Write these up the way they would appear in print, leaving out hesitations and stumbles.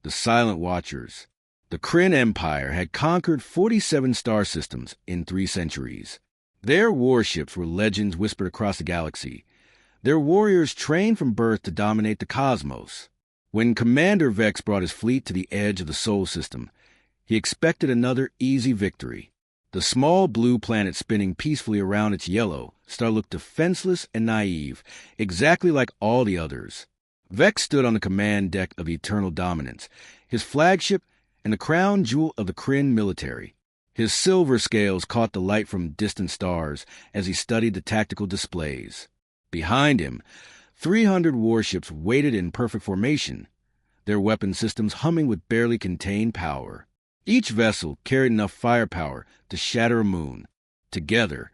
the Silent Watchers. The Kryn Empire had conquered 47 star systems in 3 centuries. Their warships were legends whispered across the galaxy. Their warriors trained from birth to dominate the cosmos. When Commander Vex brought his fleet to the edge of the Sol system, he expected another easy victory. The small blue planet spinning peacefully around its yellow star looked defenseless and naive, exactly like all the others. Vex stood on the command deck of Eternal Dominance, his flagship and the crown jewel of the Kryn military. His silver scales caught the light from distant stars as he studied the tactical displays. Behind him, 300 warships waited in perfect formation, their weapon systems humming with barely contained power. Each vessel carried enough firepower to shatter a moon. Together,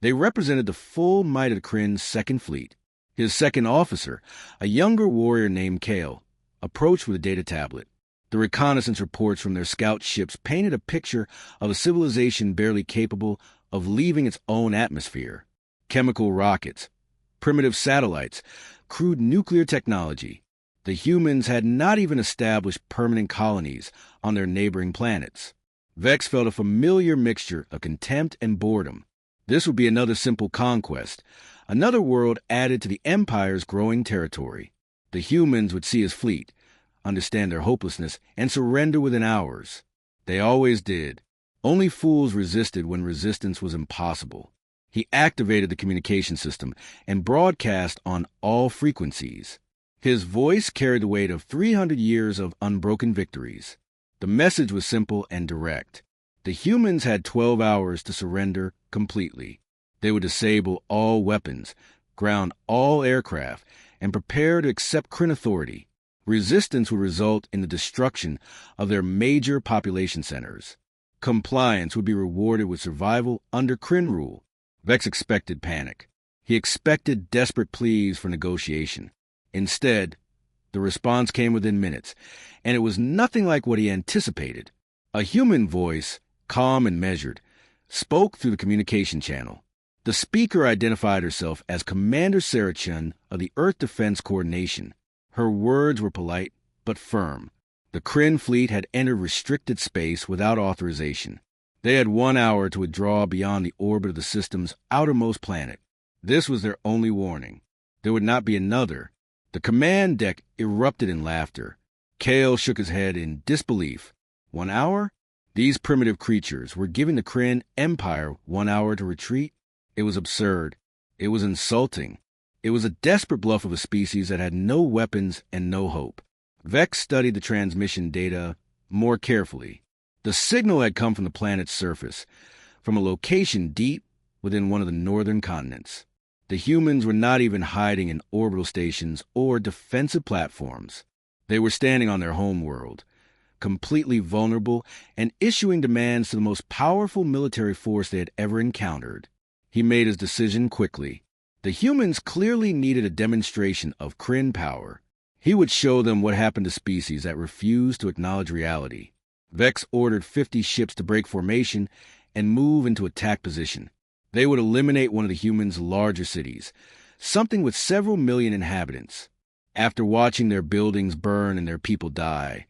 they represented the full might of the Kryn's second fleet. His second officer, a younger warrior named Kale, approached with a data tablet. The reconnaissance reports from their scout ships painted a picture of a civilization barely capable of leaving its own atmosphere. Chemical rockets, primitive satellites, crude nuclear technology. The humans had not even established permanent colonies on their neighboring planets. Vex felt a familiar mixture of contempt and boredom. This would be another simple conquest, another world added to the Empire's growing territory. The humans would see his fleet, understand their hopelessness, and surrender within hours. They always did. Only fools resisted when resistance was impossible. He activated the communication system and broadcast on all frequencies. His voice carried the weight of 300 years of unbroken victories. The message was simple and direct. The humans had 12 hours to surrender completely. They would disable all weapons, ground all aircraft, and prepare to accept Kryn authority. Resistance would result in the destruction of their major population centers. Compliance would be rewarded with survival under Kryn rule. Vex expected panic. He expected desperate pleas for negotiation. Instead, the response came within minutes, and it was nothing like what he anticipated. A human voice, calm and measured, spoke through the communication channel. The speaker identified herself as Commander Sarachan of the Earth Defense Coordination. Her words were polite, but firm. The Kryn fleet had entered restricted space without authorization. They had 1 hour to withdraw beyond the orbit of the system's outermost planet. This was their only warning. There would not be another. The command deck erupted in laughter. Kale shook his head in disbelief. 1 hour? These primitive creatures were giving the Kryn Empire 1 hour to retreat? It was absurd. It was insulting. It was a desperate bluff of a species that had no weapons and no hope. Vex studied the transmission data more carefully. The signal had come from the planet's surface, from a location deep within one of the northern continents. The humans were not even hiding in orbital stations or defensive platforms. They were standing on their home world, completely vulnerable and issuing demands to the most powerful military force they had ever encountered. He made his decision quickly. The humans clearly needed a demonstration of Kryn power. He would show them what happened to species that refused to acknowledge reality. Vex ordered 50 ships to break formation and move into attack position. They would eliminate one of the humans' larger cities, something with several million inhabitants. After watching their buildings burn and their people die,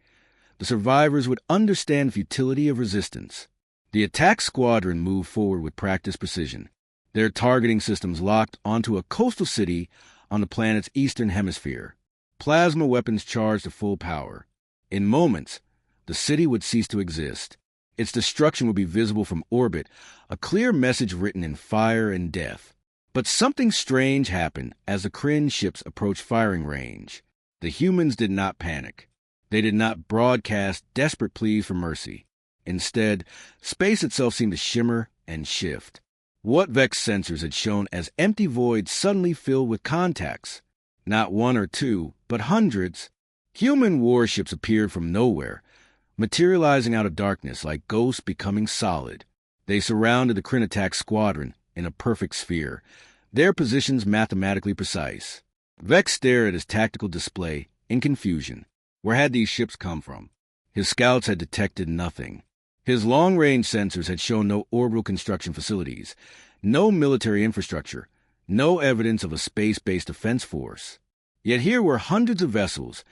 the survivors would understand the futility of resistance. The attack squadron moved forward with practiced precision, their targeting systems locked onto a coastal city on the planet's eastern hemisphere. Plasma weapons charged to full power. In moments, the city would cease to exist. Its destruction would be visible from orbit, a clear message written in fire and death. But something strange happened as the Kryn ships approached firing range. The humans did not panic. They did not broadcast desperate pleas for mercy. Instead, space itself seemed to shimmer and shift. What Vex sensors had shown as empty voids suddenly filled with contacts. Not 1 or 2, but hundreds. Human warships appeared from nowhere, materializing out of darkness like ghosts becoming solid. They surrounded the Kryn attack squadron in a perfect sphere, their positions mathematically precise. Vex stared at his tactical display in confusion. Where had these ships come from? His scouts had detected nothing. His long-range sensors had shown no orbital construction facilities, no military infrastructure, no evidence of a space-based defense force. Yet here were hundreds of vessels,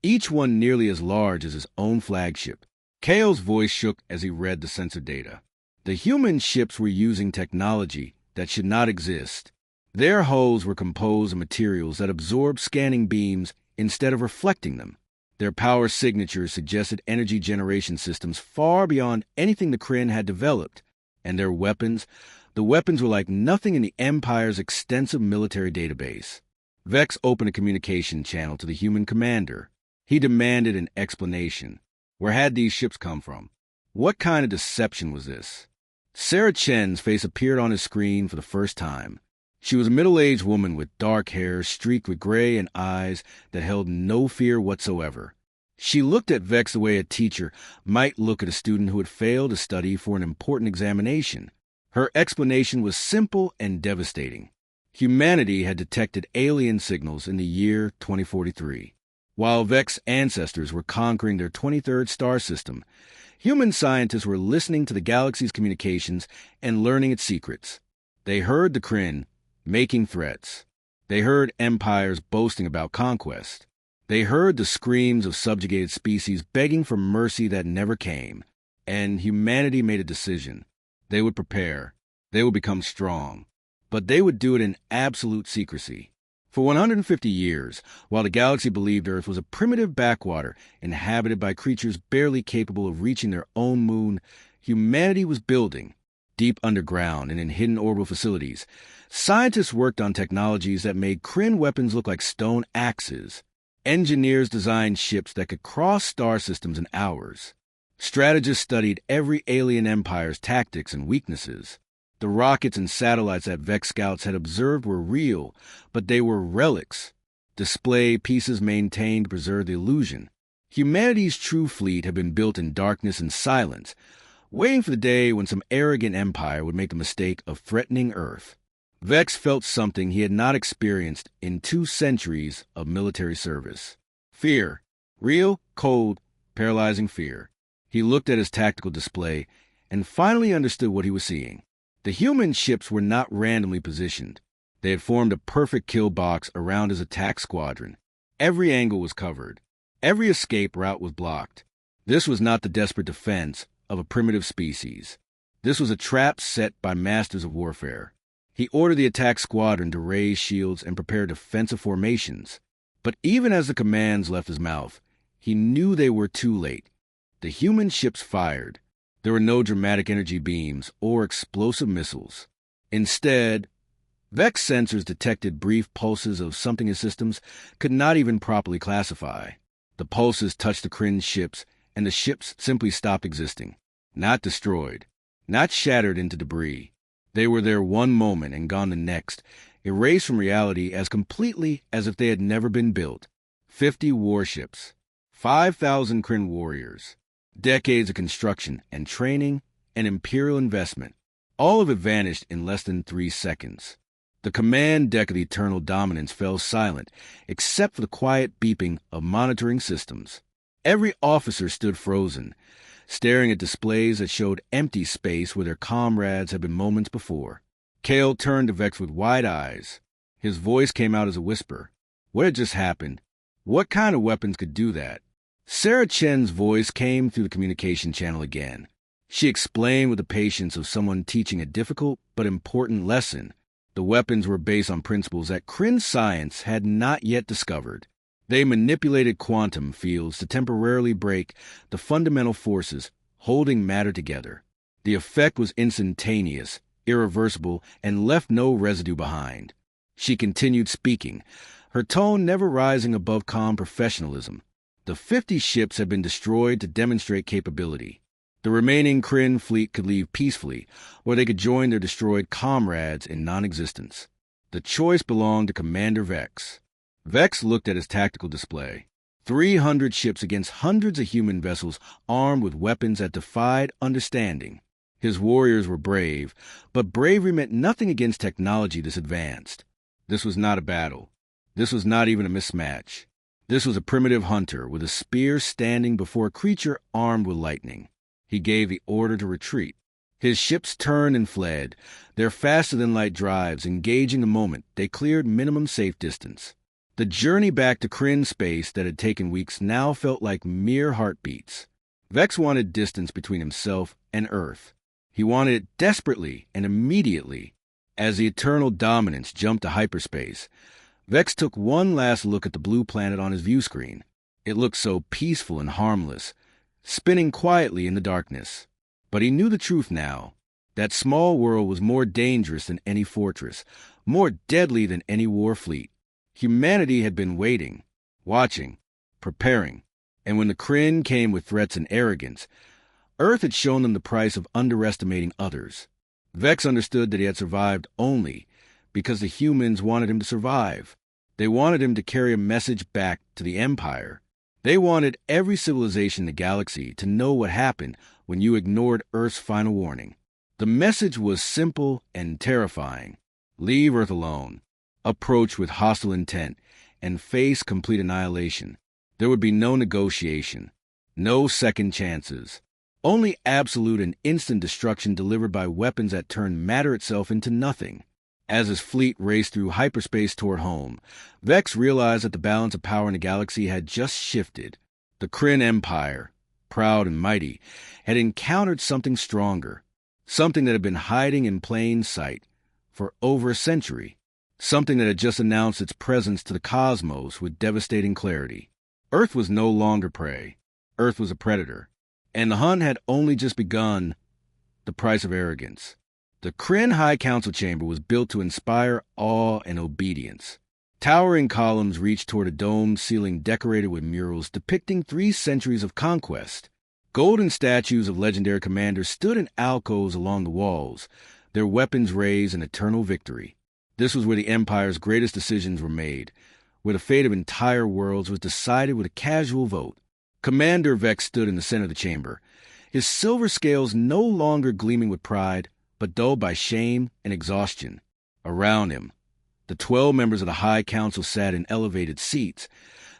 each one nearly as large as his own flagship. Kale's voice shook as he read the sensor data. The human ships were using technology that should not exist. Their hulls were composed of materials that absorbed scanning beams instead of reflecting them. Their power signatures suggested energy generation systems far beyond anything the Kryn had developed. And their weapons, the weapons were like nothing in the Empire's extensive military database. Vex opened a communication channel to the human commander. He demanded an explanation. Where had these ships come from? What kind of deception was this? Sarah Chen's face appeared on his screen for the first time. She was a middle-aged woman with dark hair streaked with gray and eyes that held no fear whatsoever. She looked at Vex the way a teacher might look at a student who had failed to study for an important examination. Her explanation was simple and devastating. Humanity had detected alien signals in the year 2043. While Vex's ancestors were conquering their 23rd star system, human scientists were listening to the galaxy's communications and learning its secrets. They heard the Kryn making threats. They heard empires boasting about conquest. They heard the screams of subjugated species begging for mercy that never came. And humanity made a decision. They would prepare. They would become strong. But they would do it in absolute secrecy. For 150 years, while the galaxy believed Earth was a primitive backwater inhabited by creatures barely capable of reaching their own moon, humanity was building. Deep underground and in hidden orbital facilities, scientists worked on technologies that made Kryn weapons look like stone axes. Engineers designed ships that could cross star systems in hours. Strategists studied every alien empire's tactics and weaknesses. The rockets and satellites that Vex scouts had observed were real, but they were relics. Display pieces maintained to preserve the illusion. Humanity's true fleet had been built in darkness and silence, waiting for the day when some arrogant empire would make the mistake of threatening Earth. Vex felt something he had not experienced in 2 centuries of military service. Fear. Real, cold, paralyzing fear. He looked at his tactical display and finally understood what he was seeing. The human ships were not randomly positioned. They had formed a perfect kill box around his attack squadron. Every angle was covered. Every escape route was blocked. This was not the desperate defense of a primitive species. This was a trap set by masters of warfare. He ordered the attack squadron to raise shields and prepare defensive formations. But even as the commands left his mouth, he knew they were too late. The human ships fired. There were no dramatic energy beams or explosive missiles. Instead, Vex sensors detected brief pulses of something his systems could not even properly classify. The pulses touched the Kryn ships, and the ships simply stopped existing. Not destroyed, not shattered into debris. They were there one moment and gone the next, erased from reality as completely as if they had never been built. 50 warships, 5,000 Kryn warriors, decades of construction and training and imperial investment. All of it vanished in less than 3 seconds. The command deck of the Eternal Dominance fell silent, except for the quiet beeping of monitoring systems. Every officer stood frozen, staring at displays that showed empty space where their comrades had been moments before. Kale turned to Vex with wide eyes. His voice came out as a whisper. What had just happened? What kind of weapons could do that? Sarah Chen's voice came through the communication channel again. She explained with the patience of someone teaching a difficult but important lesson. The weapons were based on principles that Kryn science had not yet discovered. They manipulated quantum fields to temporarily break the fundamental forces holding matter together. The effect was instantaneous, irreversible, and left no residue behind. She continued speaking, her tone never rising above calm professionalism. The 50 ships had been destroyed to demonstrate capability. The remaining Kryn fleet could leave peacefully, or they could join their destroyed comrades in non-existence. The choice belonged to Commander Vex. Vex looked at his tactical display. 300 ships against hundreds of human vessels armed with weapons that defied understanding. His warriors were brave, but bravery meant nothing against technology this advanced. This was not a battle. This was not even a mismatch. This was a primitive hunter with a spear standing before a creature armed with lightning. He gave the order to retreat. His ships turned and fled, their faster-than-light drives engaging the moment they cleared minimum safe distance. The journey back to Kryn space that had taken weeks now felt like mere heartbeats. Vex wanted distance between himself and Earth. He wanted it desperately and immediately. As the eternal dominance jumped to hyperspace, Vex took one last look at the blue planet on his view screen. It looked so peaceful and harmless, spinning quietly in the darkness. But he knew the truth now. That small world was more dangerous than any fortress, more deadly than any war fleet. Humanity had been waiting, watching, preparing, and when the Kryn came with threats and arrogance, Earth had shown them the price of underestimating others. Vex understood that he had survived only because the humans wanted him to survive. They wanted him to carry a message back to the Empire. They wanted every civilization in the galaxy to know what happened when you ignored Earth's final warning. The message was simple and terrifying. Leave Earth alone. Approach with hostile intent, and face complete annihilation. There would be no negotiation, no second chances, only absolute and instant destruction delivered by weapons that turned matter itself into nothing. As his fleet raced through hyperspace toward home, Vex realized that the balance of power in the galaxy had just shifted. The Kryn Empire, proud and mighty, had encountered something stronger, something that had been hiding in plain sight for over a century. Something that had just announced its presence to the cosmos with devastating clarity. Earth was no longer prey. Earth was a predator. And the hunt had only just begun. The price of arrogance. The Kryn High Council chamber was built to inspire awe and obedience. Towering columns reached toward a domed ceiling decorated with murals depicting 3 centuries of conquest. Golden statues of legendary commanders stood in alcoves along the walls, their weapons raised in eternal victory. This was where the Empire's greatest decisions were made, where the fate of entire worlds was decided with a casual vote. Commander Vex stood in the center of the chamber, his silver scales no longer gleaming with pride, but dulled by shame and exhaustion. Around him, the 12 members of the High Council sat in elevated seats,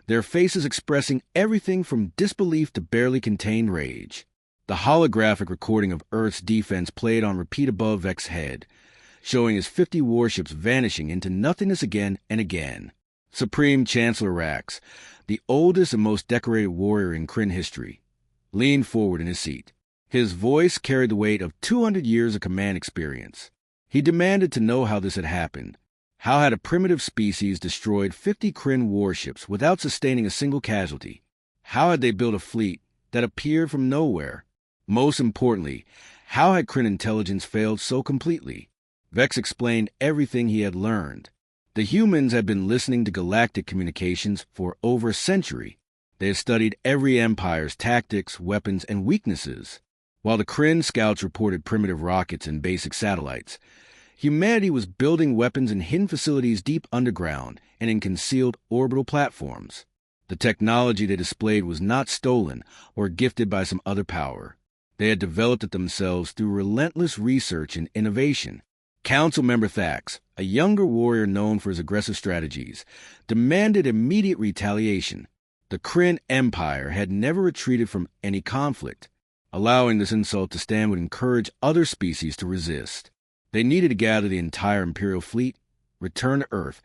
their faces expressing everything from disbelief to barely contained rage. The holographic recording of Earth's defense played on repeat above Vex's head, showing his 50 warships vanishing into nothingness again and again. Supreme Chancellor Rax, the oldest and most decorated warrior in Kryn history, leaned forward in his seat. His voice carried the weight of 200 years of command experience. He demanded to know how this had happened. How had a primitive species destroyed 50 Kryn warships without sustaining a single casualty? How had they built a fleet that appeared from nowhere? Most importantly, how had Kryn intelligence failed so completely? Vex explained everything he had learned. The humans had been listening to galactic communications for over a century. They had studied every empire's tactics, weapons, and weaknesses. While the Kryn scouts reported primitive rockets and basic satellites, humanity was building weapons in hidden facilities deep underground and in concealed orbital platforms. The technology they displayed was not stolen or gifted by some other power. They had developed it themselves through relentless research and innovation. Council member Thax, a younger warrior known for his aggressive strategies, demanded immediate retaliation. The Kryn Empire had never retreated from any conflict. Allowing this insult to stand would encourage other species to resist. They needed to gather the entire Imperial fleet, return to Earth,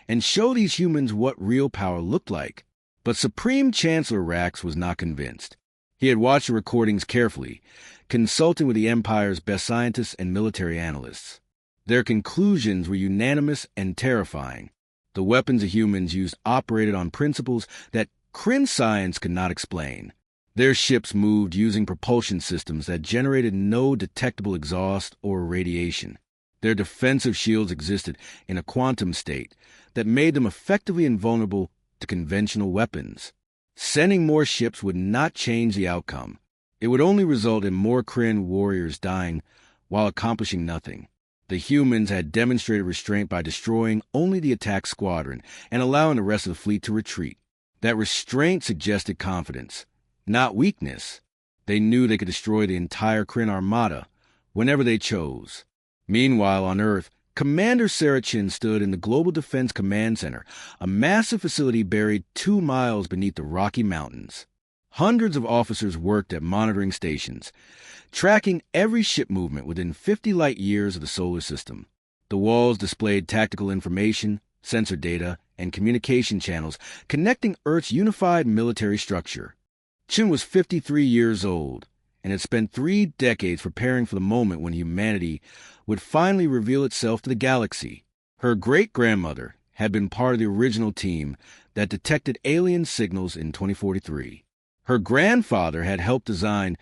and show these humans what real power looked like. But Supreme Chancellor Rax was not convinced. He had watched the recordings carefully, consulting with the Empire's best scientists and military analysts. Their conclusions were unanimous and terrifying. The weapons the humans used operated on principles that Kryn science could not explain. Their ships moved using propulsion systems that generated no detectable exhaust or radiation. Their defensive shields existed in a quantum state that made them effectively invulnerable to conventional weapons. Sending more ships would not change the outcome. It would only result in more Kryn warriors dying while accomplishing nothing. The humans had demonstrated restraint by destroying only the attack squadron and allowing the rest of the fleet to retreat. That restraint suggested confidence, not weakness. They knew they could destroy the entire Kryn Armada whenever they chose. Meanwhile, on Earth, Commander Sarachin stood in the Global Defense Command Center, a massive facility buried 2 miles beneath the Rocky Mountains. Hundreds of officers worked at monitoring stations, tracking every ship movement within 50 light years of the solar system. The walls displayed tactical information, sensor data, and communication channels connecting Earth's unified military structure. Chen was 53 years old and had spent 3 decades preparing for the moment when humanity would finally reveal itself to the galaxy. Her great-grandmother had been part of the original team that detected alien signals in 2043. Her grandfather had helped design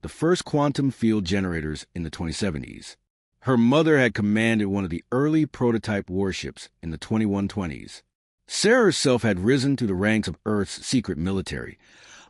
the first quantum field generators in the 2070s. Her mother had commanded one of the early prototype warships in the 2120s. Sarah herself had risen through the ranks of Earth's secret military,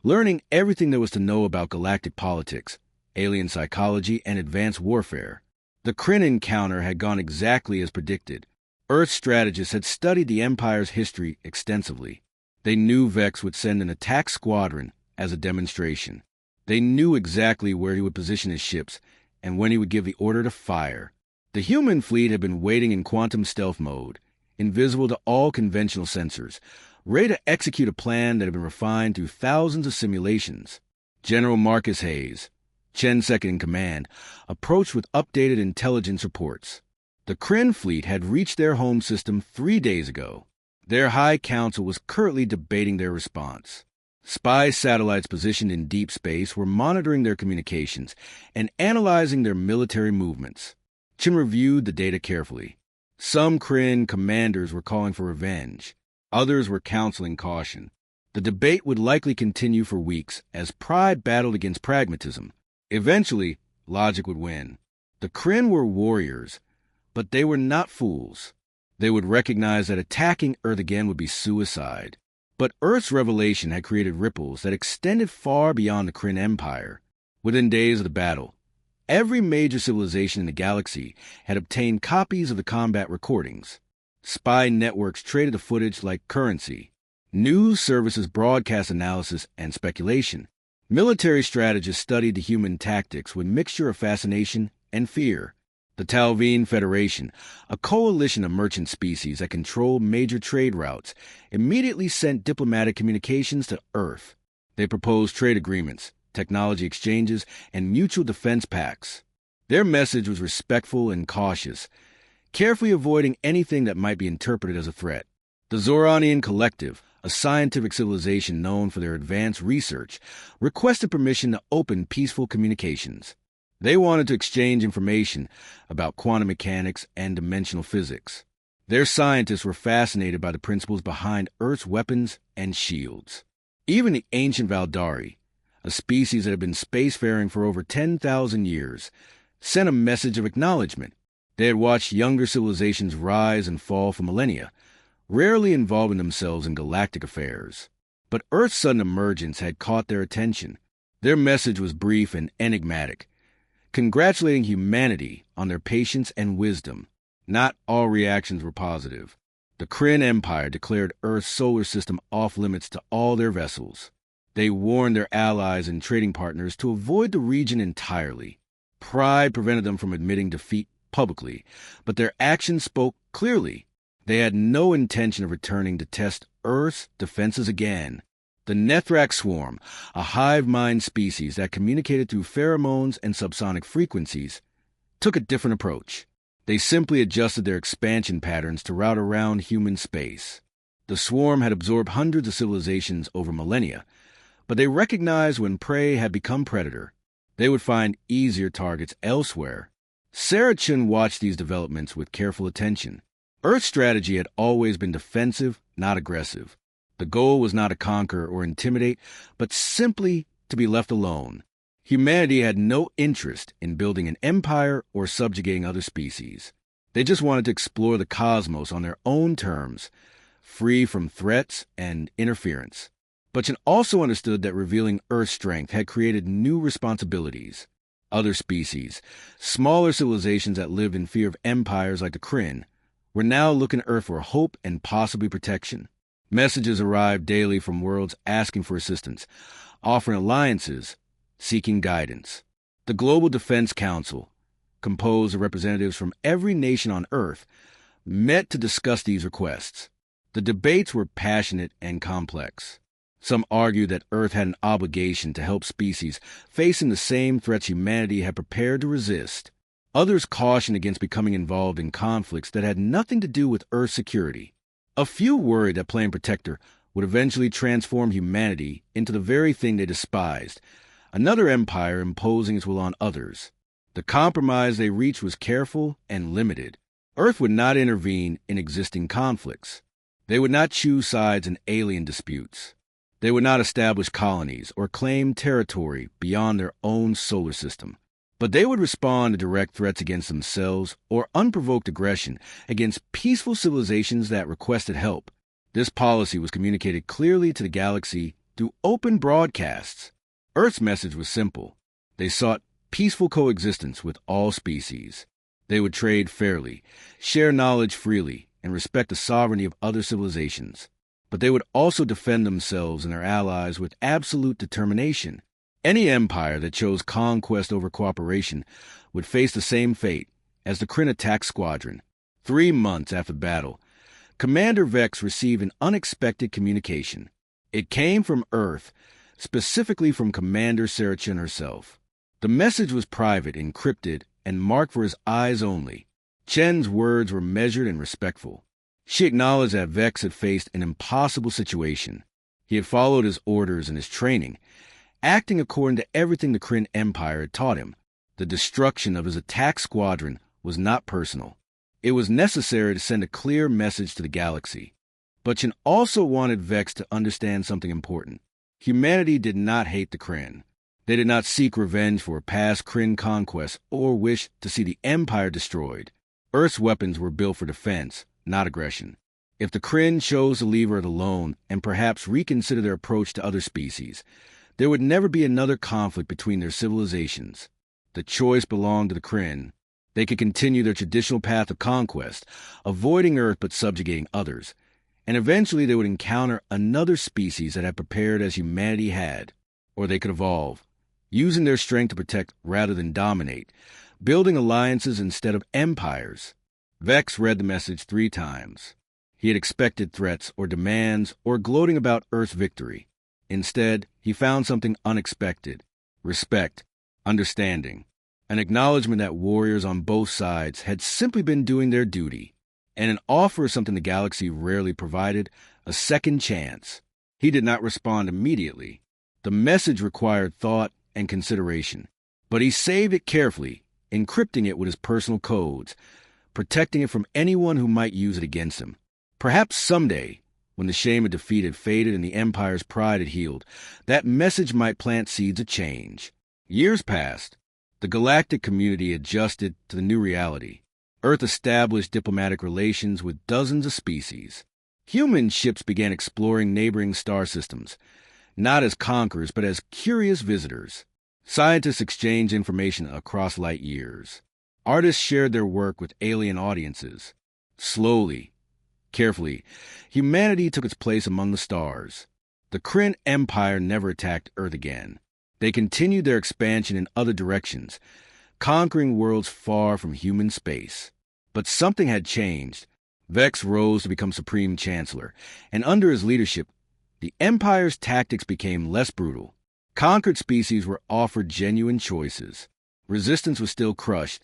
learning everything there was to know about galactic politics, alien psychology, and advanced warfare. The Kryn encounter had gone exactly as predicted. Earth strategists had studied the Empire's history extensively. They knew Vex would send an attack squadron as a demonstration. They knew exactly where he would position his ships and when he would give the order to fire. The human fleet had been waiting in quantum stealth mode, invisible to all conventional sensors, ready to execute a plan that had been refined through thousands of simulations. General Marcus Hayes, Chen's second-in-command, approached with updated intelligence reports. The Kryn fleet had reached their home system 3 days ago. Their High Council was currently debating their response. Spy satellites positioned in deep space were monitoring their communications and analyzing their military movements. Chen reviewed the data carefully. Some Kryn commanders were calling for revenge. Others were counseling caution. The debate would likely continue for weeks as pride battled against pragmatism. Eventually, logic would win. The Kryn were warriors, but they were not fools. They would recognize that attacking Earth again would be suicide. But Earth's revelation had created ripples that extended far beyond the Kryn Empire. Within days of the battle, every major civilization in the galaxy had obtained copies of the combat recordings. Spy networks traded the footage like currency. News services broadcast analysis and speculation. Military strategists studied the human tactics with a mixture of fascination and fear. The Talvine Federation, a coalition of merchant species that controlled major trade routes, immediately sent diplomatic communications to Earth. They proposed trade agreements, technology exchanges, and mutual defense pacts. Their message was respectful and cautious, carefully avoiding anything that might be interpreted as a threat. The Zoranian Collective, a scientific civilization known for their advanced research, requested permission to open peaceful communications. They wanted to exchange information about quantum mechanics and dimensional physics. Their scientists were fascinated by the principles behind Earth's weapons and shields. Even the ancient Valdari, a species that had been spacefaring for over 10,000 years, sent a message of acknowledgement. They had watched younger civilizations rise and fall for millennia, rarely involving themselves in galactic affairs. But Earth's sudden emergence had caught their attention. Their message was brief and enigmatic, congratulating humanity on their patience and wisdom. Not all reactions were positive. The Kryn Empire declared Earth's solar system off-limits to all their vessels. They warned their allies and trading partners to avoid the region entirely. Pride prevented them from admitting defeat publicly, but their actions spoke clearly. They had no intention of returning to test Earth's defenses again. The Nethrak swarm, a hive mind species that communicated through pheromones and subsonic frequencies, took a different approach. They simply adjusted their expansion patterns to route around human space. The swarm had absorbed hundreds of civilizations over millennia, but they recognized when prey had become predator. They would find easier targets elsewhere. Sarah Chen watched these developments with careful attention. Earth's strategy had always been defensive, not aggressive. The goal was not to conquer or intimidate, but simply to be left alone. Humanity had no interest in building an empire or subjugating other species. They just wanted to explore the cosmos on their own terms, free from threats and interference. But Chen also understood that revealing Earth's strength had created new responsibilities. Other species, smaller civilizations that lived in fear of empires like the Kryn, were now looking to Earth for hope and possibly protection. Messages arrived daily from worlds asking for assistance, offering alliances, seeking guidance. The Global Defense Council, composed of representatives from every nation on Earth, met to discuss these requests. The debates were passionate and complex. Some argued that Earth had an obligation to help species facing the same threats humanity had prepared to resist. Others cautioned against becoming involved in conflicts that had nothing to do with Earth's security. A few worried that playing protector would eventually transform humanity into the very thing they despised, another empire imposing its will on others. The compromise they reached was careful and limited. Earth would not intervene in existing conflicts. They would not choose sides in alien disputes. They would not establish colonies or claim territory beyond their own solar system. But they would respond to direct threats against themselves or unprovoked aggression against peaceful civilizations that requested help. This policy was communicated clearly to the galaxy through open broadcasts. Earth's message was simple. They sought peaceful coexistence with all species. They would trade fairly, share knowledge freely, and respect the sovereignty of other civilizations. But they would also defend themselves and their allies with absolute determination. Any empire that chose conquest over cooperation would face the same fate as the Kryn attack squadron. 3 months after battle, Commander Vex received an unexpected communication. It came from Earth, specifically from Commander Sarachin herself. The message was private, encrypted, and marked for his eyes only. Chen's words were measured and respectful. She acknowledged that Vex had faced an impossible situation. He had followed his orders and his training, acting according to everything the Kryn Empire had taught him. The destruction of his attack squadron was not personal. It was necessary to send a clear message to the galaxy. But Chen also wanted Vex to understand something important. Humanity did not hate the Kryn. They did not seek revenge for past Kryn conquests or wish to see the Empire destroyed. Earth's weapons were built for defense, not aggression. If the Kryn chose to leave Earth alone and perhaps reconsider their approach to other species, there would never be another conflict between their civilizations. The choice belonged to the Kryn. They could continue their traditional path of conquest, avoiding Earth but subjugating others, and eventually they would encounter another species that had prepared as humanity had. Or they could evolve, using their strength to protect rather than dominate, building alliances instead of empires. Vex read the message 3 times. He had expected threats or demands or gloating about Earth's victory. Instead, he found something unexpected: respect, understanding, an acknowledgement that warriors on both sides had simply been doing their duty, and an offer of something the galaxy rarely provided: a second chance. He did not respond immediately. The message required thought and consideration, but he saved it carefully, encrypting it with his personal codes, protecting it from anyone who might use it against him. Perhaps someday, when the shame of defeat had faded and the Empire's pride had healed, that message might plant seeds of change. Years passed. The galactic community adjusted to the new reality. Earth established diplomatic relations with dozens of species. Human ships began exploring neighboring star systems, not as conquerors but as curious visitors. Scientists exchanged information across light years. Artists shared their work with alien audiences. Slowly, carefully, humanity took its place among the stars. The Kryn Empire never attacked Earth again. They continued their expansion in other directions, conquering worlds far from human space. But something had changed. Vex rose to become Supreme Chancellor, and under his leadership, the Empire's tactics became less brutal. Conquered species were offered genuine choices. Resistance was still crushed,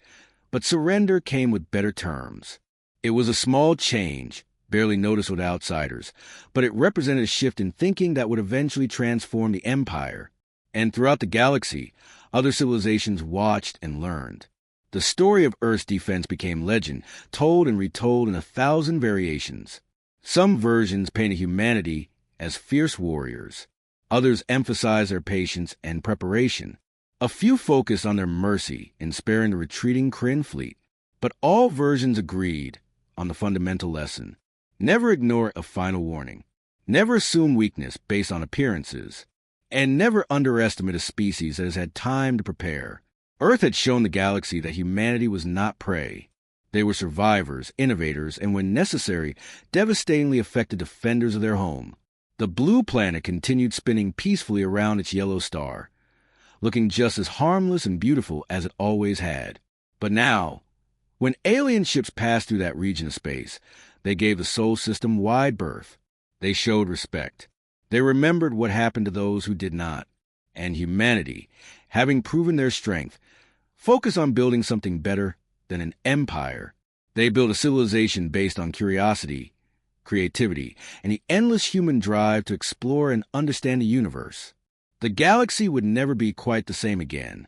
but surrender came with better terms. It was a small change, barely noticed with outsiders, but it represented a shift in thinking that would eventually transform the Empire. And throughout the galaxy, other civilizations watched and learned. The story of Earth's defense became legend, told and retold in 1,000 variations. Some versions painted humanity as fierce warriors. Others emphasized their patience and preparation. A few focused on their mercy in sparing the retreating Kryn fleet. But all versions agreed on the fundamental lesson: never ignore a final warning. Never assume weakness based on appearances. And never underestimate a species that has had time to prepare. Earth had shown the galaxy that humanity was not prey. They were survivors, innovators, and when necessary, devastatingly effective defenders of their home. The blue planet continued spinning peacefully around its yellow star, looking just as harmless and beautiful as it always had. But now, when alien ships passed through that region of space, they gave the Sol system wide berth. They showed respect. They remembered what happened to those who did not. And humanity, having proven their strength, focused on building something better than an empire. They built a civilization based on curiosity, creativity, and the endless human drive to explore and understand the universe. The galaxy would never be quite the same again,